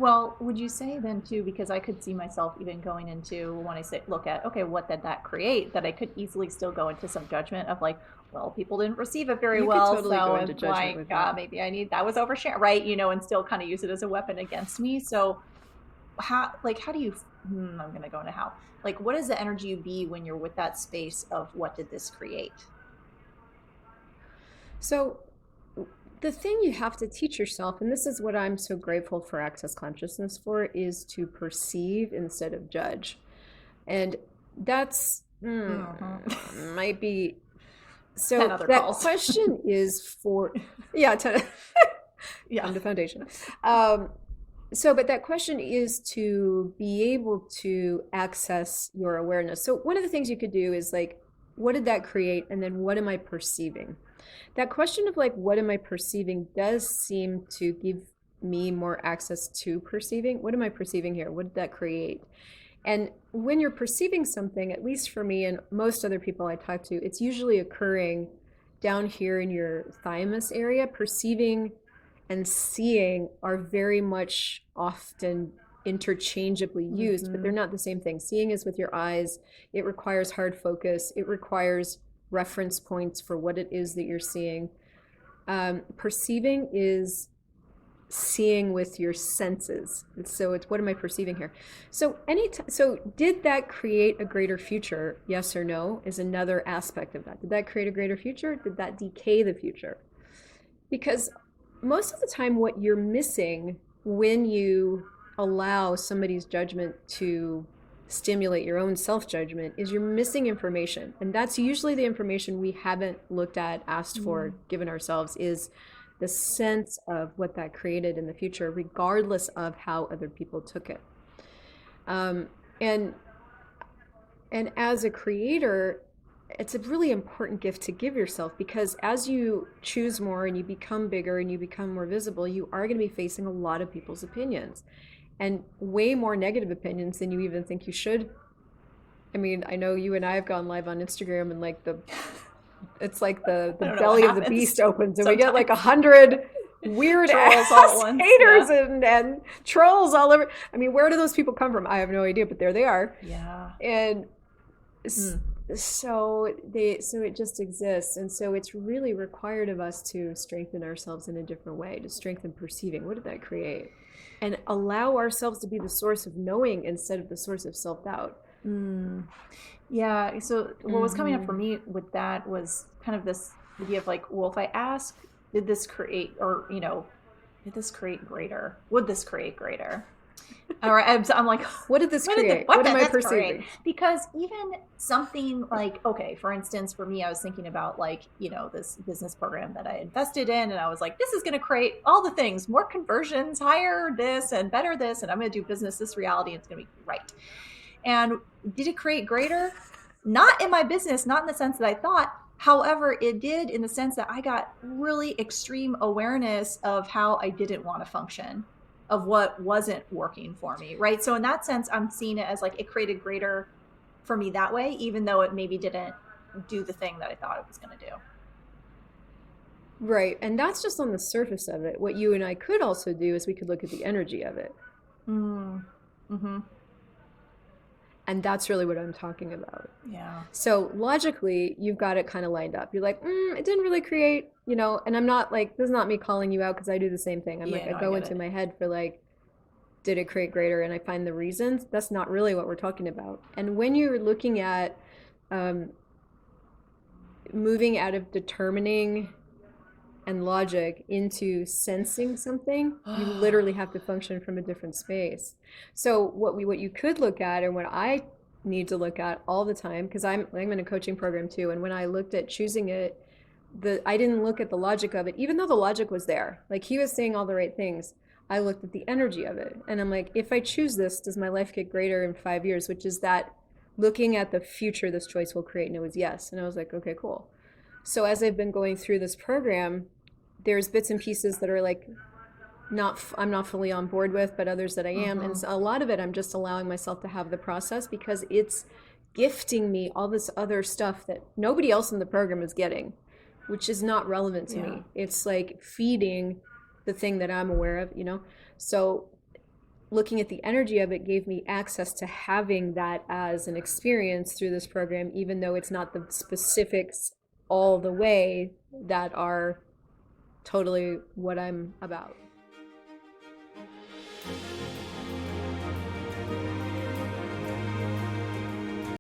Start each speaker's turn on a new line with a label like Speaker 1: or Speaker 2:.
Speaker 1: Well, would you say then too, because I could see myself even going into when I say look at, okay, what did that create? That I could easily still go into some judgment of like, well, people didn't receive it very
Speaker 2: You could
Speaker 1: well,
Speaker 2: totally go
Speaker 1: so
Speaker 2: into
Speaker 1: it's
Speaker 2: judgment
Speaker 1: like
Speaker 2: with that.
Speaker 1: maybe I need that was overshare, right? And still kind of use it as a weapon against me. So how do you? I'm gonna go into how. Like, what does the energy be when you're with that space of what did this create?
Speaker 2: So the thing you have to teach yourself, and this is what I'm so grateful for Access Consciousness for, is to perceive instead of judge. And that's might be
Speaker 1: 10
Speaker 2: so
Speaker 1: other
Speaker 2: that
Speaker 1: calls.
Speaker 2: question is for yeah,
Speaker 1: Yeah.
Speaker 2: I'm the foundation. Um, but that question is to be able to access your awareness. So one of the things you could do is like, what did that create? And then what am I perceiving? That question of like, what am I perceiving does seem to give me more access to perceiving. What am I perceiving here? What did that create? And when you're perceiving something, at least for me and most other people I talk to, it's usually occurring down here in your thymus area. Perceiving and seeing are very much often interchangeably used, but they're
Speaker 1: Mm-hmm.
Speaker 2: not the same thing. Seeing is with your eyes, it requires hard focus, it requires reference points for what it is that you're seeing. Perceiving is seeing with your senses. So it's what am I perceiving here? So did that create a greater future? Yes or no is another aspect of that. Did that create a greater future? Did that decay the future? Because most of the time what you're missing when you allow somebody's judgment to stimulate your own self-judgment is you're missing information, and that's usually the information we haven't looked at, asked for, given ourselves, is the sense of what that created in the future regardless of how other people took it. um, and and as a creator, it's a really important gift to give yourself, because as you choose more and you become bigger and you become more visible, you are going to be facing a lot of people's opinions, and way more negative opinions than you even think you should. I mean, I know you and I have gone live on Instagram, and like it's like the
Speaker 1: I don't know what
Speaker 2: belly of the
Speaker 1: happens
Speaker 2: beast opens, and we get like
Speaker 1: sometimes.
Speaker 2: 100 weird
Speaker 1: Trolls all at
Speaker 2: ass
Speaker 1: once. Yeah.
Speaker 2: haters and trolls all over. I mean, where do those people come from? I have no idea, but there they are.
Speaker 1: Yeah.
Speaker 2: And
Speaker 1: Hmm.
Speaker 2: so it just exists, and so it's really required of us to strengthen ourselves in a different way, to strengthen perceiving. What did that create? And allow ourselves to be the source of knowing instead of the source of self-doubt.
Speaker 1: Mm. Yeah. So what was coming up for
Speaker 2: Mm-hmm.
Speaker 1: me with that was kind of this idea of like, well, if I ask, did this create, or, did this create greater? Would this create greater? All right. I'm like,
Speaker 2: What did this create?
Speaker 1: what
Speaker 2: What am
Speaker 1: did
Speaker 2: I
Speaker 1: this create?
Speaker 2: perceiving?
Speaker 1: Because even something like, okay, for instance, for me, I was thinking about like, this business program that I invested in, and I was like, this is going to create all the things, more conversions, higher this and better this, and I'm going to do business this reality, and it's going to be right. And did it create greater? Not in my business, not in the sense that I thought. However, it did in the sense that I got really extreme awareness of how I didn't want to function, of what wasn't working for me, right? So in that sense, I'm seeing it as like it created greater for me that way, even though it maybe didn't do the thing that I thought it was going to do.
Speaker 2: Right. And that's just on the surface of it. What you and I could also do is we could look at the energy of it.
Speaker 1: Mm. Mm-hmm.
Speaker 2: And that's really what I'm talking about.
Speaker 1: Yeah.
Speaker 2: So logically, you've got it kind of lined up. You're like, it didn't really create, and I'm not like, this is not me calling you out because I do the same thing. I'm like,
Speaker 1: Yeah,
Speaker 2: I
Speaker 1: no, I
Speaker 2: go
Speaker 1: get
Speaker 2: into
Speaker 1: it.
Speaker 2: my head for like, did it create greater? And I find the reasons. That's not really what we're talking about. And when you're looking at um, moving out of determining and logic into sensing something, you literally have to function from a different space. So what you could look at, and what I need to look at all the time, because I'm in a coaching program too, and when I looked at choosing it, I didn't look at the logic of it, even though the logic was there. Like he was saying all the right things. I looked at the energy of it, and I'm like, if I choose this, does my life get greater in 5 years? Which is that looking at the future this choice will create, and it was yes. And I was like, okay, cool. So as I've been going through this program, there's bits and pieces that are like I'm not fully on board with, but others that I am. And
Speaker 1: Mm-hmm.
Speaker 2: so a lot of it I'm just allowing myself to have the process, because it's gifting me all this other stuff that nobody else in the program is getting, which is not relevant to
Speaker 1: Yeah.
Speaker 2: me. It's like feeding the thing that I'm aware of. So looking at the energy of it gave me access to having that as an experience through this program, even though it's not the specifics all the way that are totally what I'm about.